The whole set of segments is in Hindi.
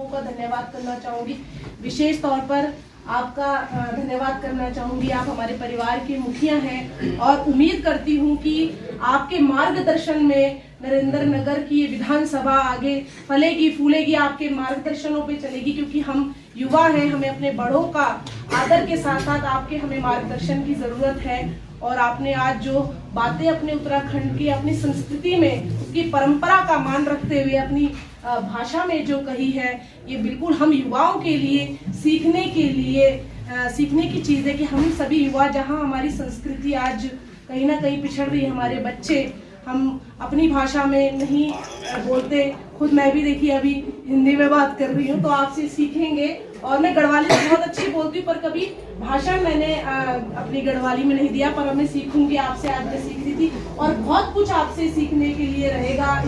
लोगों का धन्यवाद करना चाहूंगी। विशेष तौर पर आपका धन्यवाद करना चाहूंगी। आप हमारे परिवार के मुखिया हैं और उम्मीद करती हूं कि आपके मार्गदर्शन में नरेंद्र नगर की ये विधानसभा आगे फलेगी फूलेगी, आपके मार्गदर्शनों पे चलेगी, क्योंकि हम युवा हैं, हमें अपने बड़ों का आदर के साथ साथ आपके हमें मार्गदर्शन की जरूरत है। और आपने आज जो बातें अपने उत्तराखंड की अपनी संस्कृति में उसकी परंपरा का मान रखते हुए अपनी भाषा में जो कही है, ये बिल्कुल हम युवाओं के लिए सीखने की चीज़ है कि हम सभी युवा, जहां हमारी संस्कृति आज कहीं ना कहीं पिछड़ रही है, हमारे बच्चे हम अपनी भाषा में नहीं बोलते, खुद मैं भी देखिए अभी हिंदी में बात कर रही हूँ, तो आपसे सीखेंगे। और मैं गढ़वाली बहुत अच्छी बोलती हूँ, पर कभी भाषण मैंने अपनी गढ़वाली में नहीं दिया, पर मैं सीखूंगी आपसे। आज मैं सीख रही थी और बहुत कुछ आपसे सीखने के लिए रहेगा।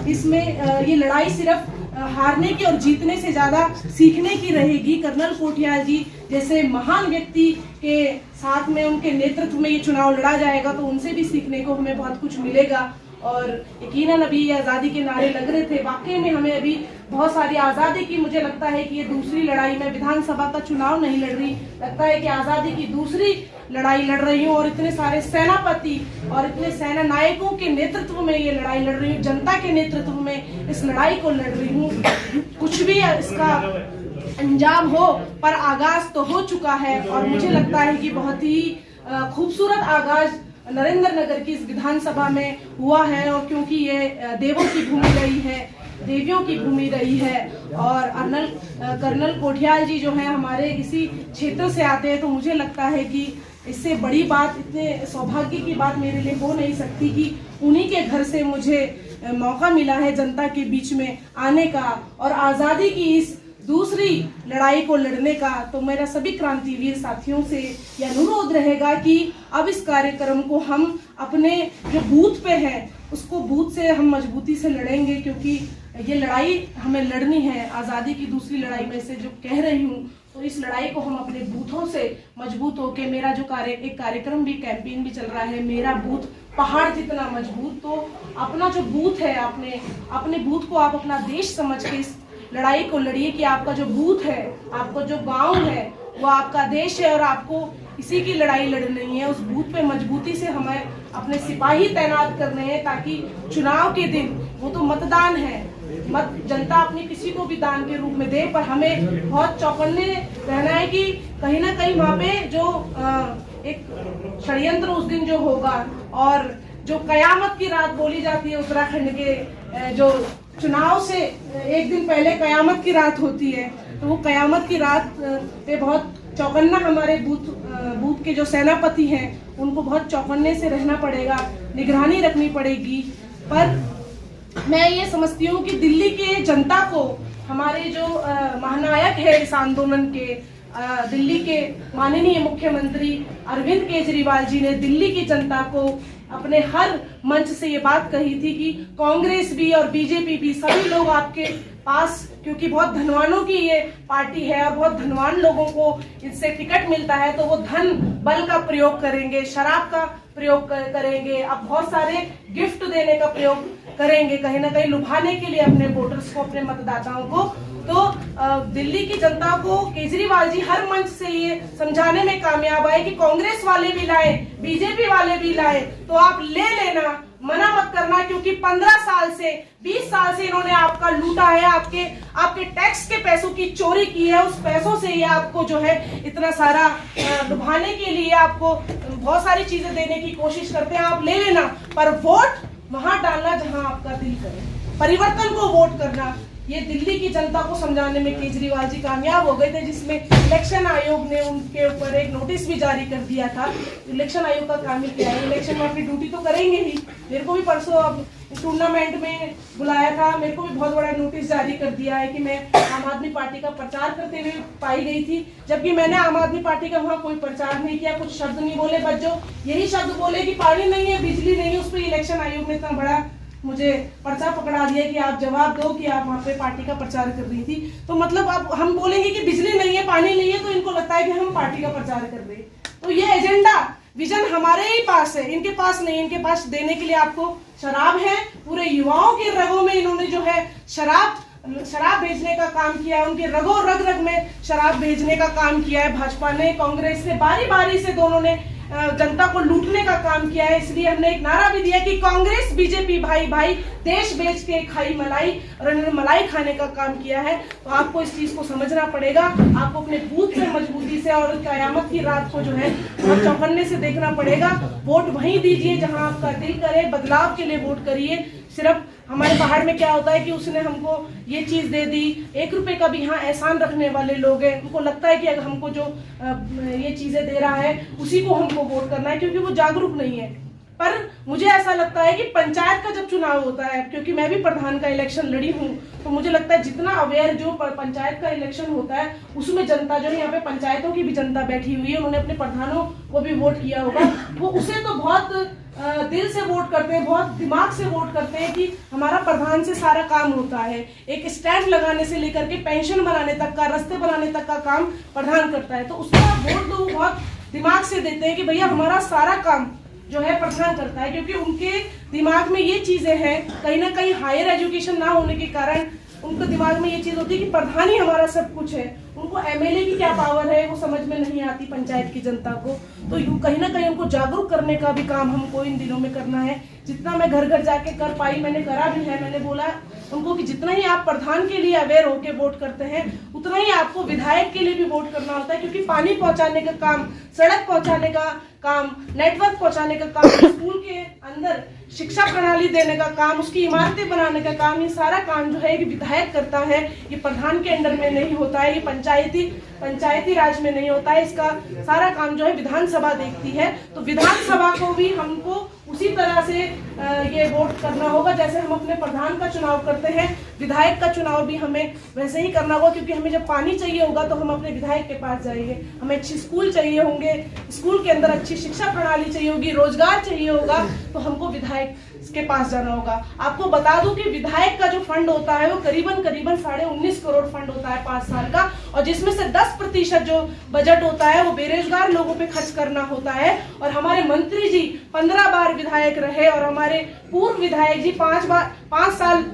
इसमें ये लड़ाई सिर्फ हारने की और जीतने से ज्यादा सीखने की रहेगी। कर्नल कोठियाल जी जैसे महान व्यक्ति के साथ में, उनके नेतृत्व में ये चुनाव लड़ा जाएगा, तो उनसे भी सीखने को हमें बहुत कुछ मिलेगा। और यकीनन अभी ये आज़ादी के नारे लग रहे थे, वाकई में हमें अभी बहुत सारी आज़ादी की, मुझे लगता है कि ये दूसरी लड़ाई में विधानसभा का चुनाव नहीं लड़ रही, लगता है कि आज़ादी की दूसरी लड़ाई लड़ रही हूँ। और इतने सारे सेनापति और इतने सेना नायकों के नेतृत्व में ये लड़ाई लड़ रही हूँ, जनता के नेतृत्व में इस लड़ाई को लड़ रही हूँ। कुछ भी इसका अंजाम हो, पर आगाज तो हो चुका है और मुझे लगता है कि बहुत ही खूबसूरत आगाज नरेंद्र नगर की इस विधानसभा में हुआ है। और क्योंकि ये देवों की भूमि रही है, देवियों की भूमि रही है, और कर्नल कोठियाल जी जो है हमारे इसी क्षेत्र से आते हैं, तो मुझे लगता है कि इससे बड़ी बात, इतने सौभाग्य की बात मेरे लिए हो नहीं सकती कि उन्हीं के घर से मुझे मौका मिला है जनता के बीच में आने का और आज़ादी की इस दूसरी लड़ाई को लड़ने का। तो मेरा सभी क्रांतिवीर साथियों से यह अनुरोध रहेगा कि अब इस कार्यक्रम को हम अपने जो बूथ पे है उसको बूथ से हम मजबूती से लड़ेंगे, क्योंकि ये लड़ाई हमें लड़नी है। आज़ादी की दूसरी लड़ाई में से जो कह रही हूँ, तो इस लड़ाई को हम अपने बूथों से मजबूत होके, मेरा जो एक कार्यक्रम भी, कैंपेन भी चल रहा है, मेरा बूथ पहाड़ जितना मजबूत, तो अपना जो बूथ है, अपने बूथ को आप अपना देश समझ के इस लड़ाई को लड़िए कि आपका जो बूथ है, आपका जो गांव है, वो आपका देश है और आपको इसी की लड़ाई लड़नी है। उस बूथ पे मजबूती से हमें अपने सिपाही तैनात करने हैं, ताकि चुनाव के दिन, वो तो मतदान है, जनता अपनी किसी को भी दान के रूप में दे, पर हमें बहुत चौकन्ने रहना है कि कहीं ना कहीं वहाँ पे जो एक षड्यंत्र उस दिन जो होगा, और जो कयामत की रात बोली जाती है उत्तराखंड के जो चुनाव से एक दिन पहले कयामत की रात होती है, तो वो कयामत की रात पे बहुत चौकन्ना हमारे बूथ के जो सेनापति हैं उनको बहुत चौकन्ने से रहना पड़ेगा, निगरानी रखनी पड़ेगी। पर मैं ये समझती हूँ कि दिल्ली के जनता को, हमारे जो महानायक है इस आंदोलन के, दिल्ली के माननीय मुख्यमंत्री अरविंद केजरीवाल जी ने दिल्ली की जनता को अपने हर मंच से ये बात कही थी कि कांग्रेस भी और बीजेपी भी, सभी लोग आपके पास, क्योंकि बहुत धनवानों की ये पार्टी है और बहुत धनवान लोगों को इससे टिकट मिलता है, तो वो धन बल का प्रयोग करेंगे, शराब का प्रयोग करेंगे, अब बहुत सारे गिफ्ट देने का प्रयोग करेंगे, कहीं ना कहीं लुभाने के लिए अपने वोटर्स को, अपने मतदाताओं को। तो दिल्ली की जनता को केजरीवाल जी हर मंच से ये समझाने में कामयाब आए कि कांग्रेस वाले भी लाए, बीजेपी वाले भी लाए, तो आप ले लेना, मना मत करना, क्योंकि 15 साल से 20 साल से इन्होंने आपका लूटा है, आपके टैक्स के पैसों की चोरी की है। उस पैसों से ये आपको जो है इतना सारा लुभाने के लिए आपको बहुत सारी चीजें देने की कोशिश करते हैं। आप ले लेना, पर वोट वहां डालना जहां आपका दिल करे, परिवर्तन को वोट करना। ये दिल्ली की जनता को समझाने में केजरीवाल जी कामयाब हो गए थे, जिसमें इलेक्शन आयोग ने उनके ऊपर एक नोटिस भी जारी कर दिया था। इलेक्शन आयोग का काम ही क्या है, इलेक्शन में अपनी ड्यूटी तो करेंगे ही। मेरे को भी परसों अब टूर्नामेंट में बुलाया था, मेरे को भी बहुत बड़ा नोटिस जारी कर दिया है कि मैं आम आदमी पार्टी का प्रचार करते हुए पाई गई थी, जबकि मैंने आम आदमी पार्टी का वहाँ कोई प्रचार नहीं किया, कुछ शब्द नहीं बोले, बस जो यही शब्द बोले कि पानी नहीं है, बिजली नहीं है, उस पर इलेक्शन आयोग ने इतना बड़ा मुझे पर्चा पकड़ा दिया कि आप जवाब दो कि आप वहाँ पे पार्टी का प्रचार कर रही थी। तो मतलब अब हम बोलेंगे कि बिजली नहीं है, पानी नहीं है, तो इनको लगता है कि हम पार्टी का प्रचार कर रहे हैं। तो ये एजेंडा, विजन हमारे ही पास है, इनके पास नहीं। इनके पास देने के लिए आपको शराब है, पूरे युवाओं के रगों में इन्होंने जो है शराब शराब भेजने का काम किया है, उनके रगों रग रग में शराब भेजने का काम किया है भाजपा ने, कांग्रेस ने बारी बारी से दोनों ने जनता को लूटने का काम किया है। इसलिए हमने एक नारा भी दिया कि कांग्रेस बीजेपी भाई भाई, देश बेच के खाई मलाई, और इन्होंने मलाई खाने का काम किया है। तो आपको इस चीज को समझना पड़ेगा, आपको अपने बूथ से मजबूती से और कयामत की रात को जो है बहुत चौकन्ने से देखना पड़ेगा। वोट वहीं दीजिए जहां आपका दिल करे, बदलाव के लिए वोट करिए। सिर्फ हमारे पहाड़ में क्या होता है कि उसने हमको ये चीज दे दी, 1 रुपए का भी यहाँ एहसान रखने वाले लोग हैं, उनको लगता है कि अगर हमको जो ये चीजें दे रहा है उसी को हमको वोट करना है, क्योंकि वो जागरूक नहीं है। पर मुझे ऐसा लगता है कि पंचायत का जब चुनाव होता है, क्योंकि मैं भी प्रधान का इलेक्शन लड़ी हूँ, तो मुझे लगता है जितना अवेयर जो पंचायत का इलेक्शन होता है उसमें जनता जो है, यहाँ पे पंचायतों की भी जनता बैठी हुई है, उन्होंने अपने प्रधानों को भी वोट किया होगा, वो उसे तो बहुत दिल से वोट करते हैं, बहुत दिमाग से वोट करते हैं कि हमारा प्रधान से सारा काम होता है। एक स्टैंड लगाने से लेकर के पेंशन बनाने तक का, रास्ते बनाने तक का काम प्रधान करता है। तो उसका वोट तो बहुत दिमाग से देते हैं कि भैया हमारा सारा काम जो है प्रधान करता है, क्योंकि उनके दिमाग में ये चीजें हैं, कहीं ना कहीं हायर एजुकेशन ना होने के कारण उनके दिमाग में ये चीज होती है कि प्रधान ही हमारा सब कुछ है। उनको एमएलए की क्या पावर है वो समझ में नहीं आती पंचायत की जनता को। तो कहीं ना कहीं उनको जागरूक करने का भी काम हमको इन दिनों में करना है। जितना मैं घर घर जाके कर पाई, मैंने करा भी है। मैंने बोला उनको कि जितना ही आप प्रधान के लिए अवेयर होके वोट करते हैं, उतना ही आपको विधायक के लिए भी वोट करना होता है, क्योंकि पानी पहुंचाने का काम, सड़क पहुंचाने का काम, नेटवर्क पहुंचाने का काम, स्कूल के अंदर शिक्षा प्रणाली देने का काम, उसकी इमारतें बनाने का काम, ये सारा काम जो है ये विधायक करता है। ये प्रधान के अंडर में नहीं होता है, ये पंचायती राज में नहीं होता है। इसका सारा काम जो है विधानसभा देखती है। तो विधानसभा को भी हमको उसी तरह से ये वोट करना होगा जैसे हम अपने प्रधान का चुनाव करते हैं, विधायक का चुनाव भी हमें वैसे ही करना होगा। क्योंकि हमें जब पानी चाहिए होगा तो हम अपने विधायक के पास जाएंगे, हमें अच्छी स्कूल चाहिए होंगे, स्कूल के अंदर अच्छी शिक्षा प्रणाली चाहिए होगी, रोजगार चाहिए होगा, तो हमको विधायक के पास जाना होगा। आपको बता दूं कि विधायक का जो फंड होता है वो करीबन 19.5 करोड़ फंड होता है 5 साल का, और जिसमें से 10% जो बजट होता है वो बेरोजगार लोगों पे खर्च करना होता है। और हमारे मंत्री जी 15 बार विधायक रहे और हमारे पूर्व विधायक जी 5 साल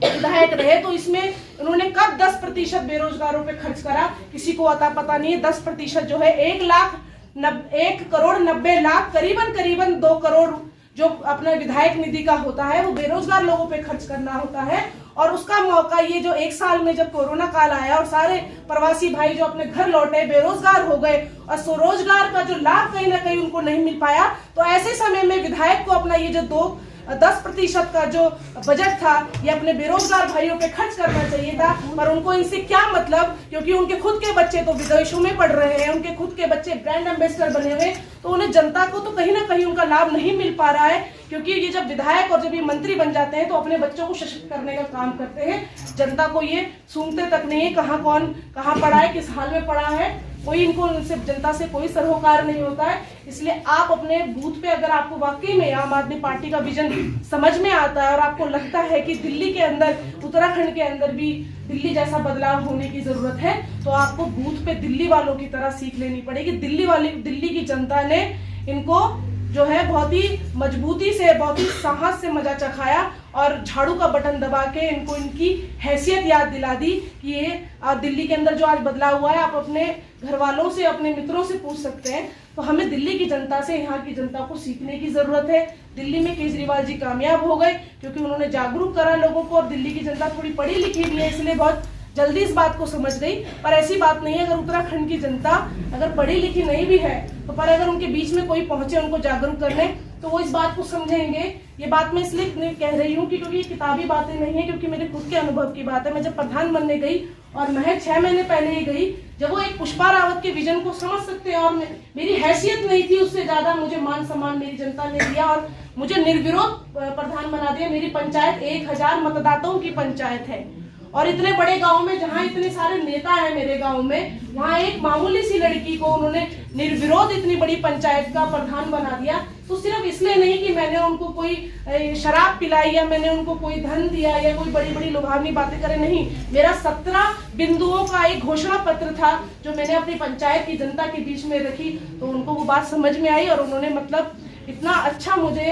विधायक रहे, तो इसमें उन्होंने कब 10% बेरोजगारों पे खर्च करा किसी को अता पता नहीं है। 10% जो है 1 करोड़ 90 लाख, करीबन 2 करोड़ जो अपना विधायक निधि का होता है वो बेरोजगार लोगों पे खर्च करना होता है। और उसका मौका ये जो 1 साल में जब कोरोना काल आया और सारे प्रवासी भाई जो अपने घर लौटे बेरोजगार हो गए और स्वरोजगार का जो लाभ कहीं ना कहीं उनको नहीं मिल पाया, तो ऐसे समय में विधायक को अपना ये जो 10% का जो बजट था ये अपने बेरोजगार भाइयों पे खर्च करना चाहिए था। पर उनको इनसे क्या मतलब, क्योंकि उनके खुद के बच्चे तो विदेशों में पढ़ रहे हैं, उनके खुद के बच्चे ब्रांड एम्बेसडर बने हुए, तो उन्हें जनता को तो कहीं ना कहीं उनका लाभ नहीं मिल पा रहा है। क्योंकि ये जब विधायक और जब ये मंत्री बन जाते हैं तो अपने बच्चों को सशक्त करने का काम करते हैं, जनता को ये सूंघते तक नहीं है कहाँ कौन कहाँ पड़ा है, किस हाल में पड़ा है, कोई इनको इनसे जनता से कोई सरोकार नहीं होता है। इसलिए आप अपने बूथ पे अगर आपको वाकई में आम आदमी पार्टी का विजन समझ में आता है और आपको लगता है कि दिल्ली के अंदर, उत्तराखंड के अंदर भी दिल्ली जैसा बदलाव होने की जरूरत है, तो आपको बूथ पे दिल्ली वालों की तरह सीख लेनी पड़ेगी। दिल्ली की जनता ने इनको जो है बहुत ही मजबूती से, बहुत ही साहस से मजा चखाया और झाड़ू का बटन दबा के इनको इनकी हैसियत याद दिला दी कि ये दिल्ली के अंदर जो आज बदलाव हुआ है, आप अपने घर वालों से, अपने मित्रों से पूछ सकते हैं। तो हमें दिल्ली की जनता से, यहाँ की जनता को सीखने की जरूरत है। दिल्ली में केजरीवाल जी कामयाब हो गए क्योंकि उन्होंने जागरूक करा लोगों को, और दिल्ली की जनता थोड़ी पढ़ी लिखी भी है इसलिए बहुत जल्दी इस बात को समझ गई। पर ऐसी बात नहीं है, अगर उत्तराखंड की जनता अगर पढ़ी लिखी नहीं भी है तो पर अगर उनके बीच में कोई पहुंचे उनको जागरूक करने, तो वो इस बात को समझेंगे। ये बात मैं इसलिए कह रही हूँ कि क्योंकि ये किताबी बातें नहीं है, क्योंकि मेरे खुद के अनुभव की बात है। मैं जब प्रधान बनने गई और महज 6 महीने पहले ही गई, जब वो एक पुष्पा रावत के विजन को समझ सकते हैं, और मेरी हैसियत नहीं थी, उससे ज्यादा मुझे मान सम्मान मेरी जनता ने दिया और मुझे निर्विरोध प्रधान बना दिया। मेरी पंचायत 1000 मतदाताओं की पंचायत है, और इतने बड़े गांव में जहां इतने सारे नेता हैं मेरे गांव में, वहां एक मामूली सी लड़की को उन्होंने निर्विरोध इतनी बड़ी पंचायत का प्रधान बना दिया। तो सिर्फ इसलिए नहीं कि मैंने उनको कोई शराब पिलाई या मैंने उनको कोई धन दिया या कोई बड़ी बड़ी लुभावनी बातें करे, नहीं। मेरा 17 बिंदुओं का एक घोषणा पत्र था जो मैंने अपनी पंचायत की जनता के बीच में रखी। तो उनको वो बात समझ में आई और उन्होंने मतलब इतना अच्छा मुझे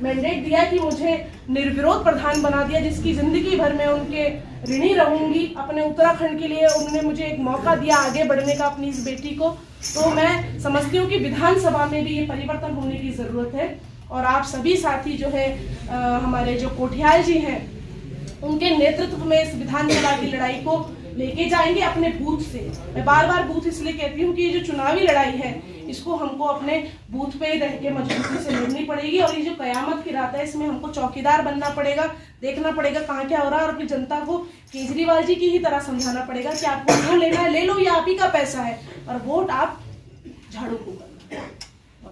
मैंडेट दिया कि मुझे निर्विरोध प्रधान बना दिया, जिसकी जिंदगी भर में उनके ऋणी रहूंगी अपने उत्तराखंड के लिए। उन्होंने मुझे एक मौका दिया आगे बढ़ने का अपनी इस बेटी को, तो मैं समझती हूँ कि विधानसभा में भी ये परिवर्तन होने की ज़रूरत है। और आप सभी साथी जो है हमारे जो कोठियाल जी हैं, उनके नेतृत्व में इस विधानसभा की लड़ाई को लेके जाएंगे अपने बूथ से। मैं बार बार बूथ इसलिए कहती हूँ कि ये जो चुनावी लड़ाई है, इसको हमको अपने बूथ पे ही रह के मजबूती से लड़नी पड़ेगी। और ये जो कयामत की रात है, इसमें हमको चौकीदार बनना पड़ेगा, देखना पड़ेगा कहाँ क्या हो रहा है, और अपनी जनता को केजरीवाल जी की ही तरह समझाना पड़ेगा कि आपको जो लेना है ले लो, ये आप ही का पैसा है, और वोट आप झाड़ू को करना।